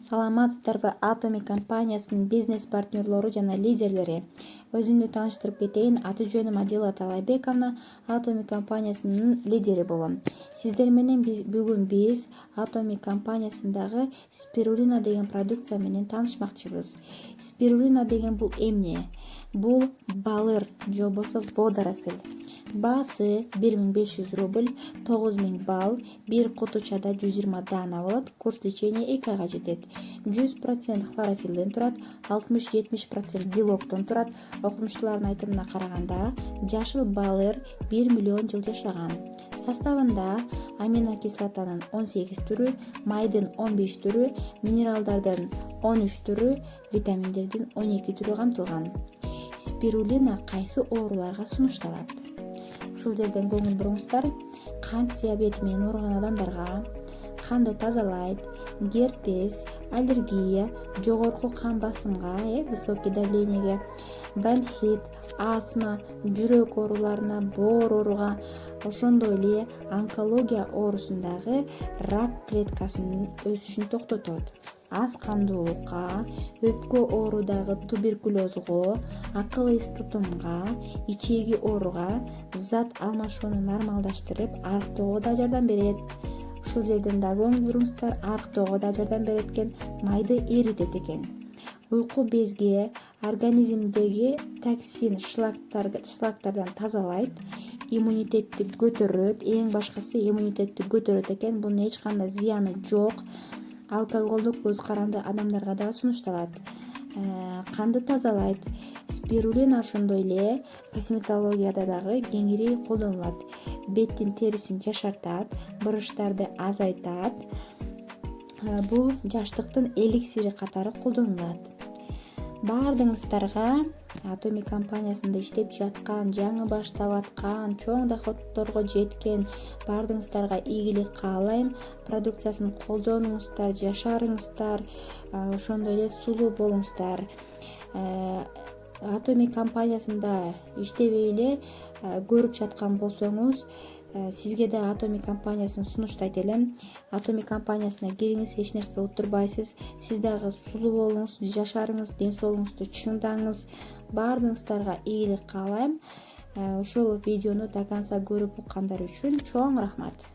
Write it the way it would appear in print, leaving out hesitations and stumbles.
Саламатсыздарбы, Atomy компаниясынын бизнес партнерлору жана лидерлери. Өзүмдү тааныштырып кетейин. Аты-жөнүм Адила Талайбековна, Atomy компаниясынын лидери болом. Сиздер менен бүгүн биз Atomy компаниясындагы спирулина деген продукция менен таанышмакчыбыз. Спирулина деген бул эмне? Бул балыр же болбосо водоросль. Баасы 1500 рубль, 9000 балл, бир кутучада 120 дана болот. Курс лечения 2 айга жетет. 100% хлорофилден турат, 60-70% белоктон турат. Окумуштуулардын айтымына караганда, жашыл балыр 1 миллион жыл жашаган. Составында аминокислотанын 18 түрү, майдын 15 түрү, минералдардын 13 түрү, витаминдердин 12 түрү камтылган. Спирулина кайсы ооруларга сунушталат? Ушул жерден көңүл буруңуздар. Кант диабети менен ооруган адамдарга, канды тазалайт, герпес, аллергия, жогорку кан басымга, высокий давлениеге, бронхит, астма, жүрөк ооруларына, боор ооруга, ошондой эле онкология оорусундагы рак клеткасынын өсүшүн токтотот. Аз кандуулукка, өпкө оорудагы туберкулезго, акыл эс тутумга, ичеги ооруга, зат алмашууну нормалдаштырып, арыктоого да жардам берет. Ушул жерден да көңүл буруңуздар, арыктоого да жардам берет экен, майды эритет экен. Уйку безге, организмдеги токсин, шлактардан тазалайт, иммунитетти көтөрөт, эң башкысы иммунитетти көтөрөт экен. Бунун эч кандай зыяны жок. Алкоголдук көз каранды адамдарга да сунушталат. Канды тазалайт. Спирулина ошондой эле косметологияда дагы кеңири колдонулат. Беттин терисин жашартат, буручтарды азайтат. Бул жаштыктын эликсири катары колдонулат. Баардыгыңыздарга Atomy компаниясында иштеп жаткан, жаңы баштап аткан, чоң доходторго жеткен баардыгыңыздарга ийгилик каалайм. Продукциясын колдонуңуздар, жашарыңыздар, ошондой эле сулуу болуңуздар. Atomy компаниясында иштебей эле көрүп жаткан болсоңуз, сизге да Atomy компаниясын сунуштайт элем. Atomy компаниясына кириңиз, эч нерсе утурбайсыз. Сиз дагы сулуу болуңуз, жашарыңыз, ден соолугуңузду чыңдаңыз. Баардыгыңыздарга ийгилик каалайм. Ушул видеону до конца көрүп уккандар үчүн чоң рахмат.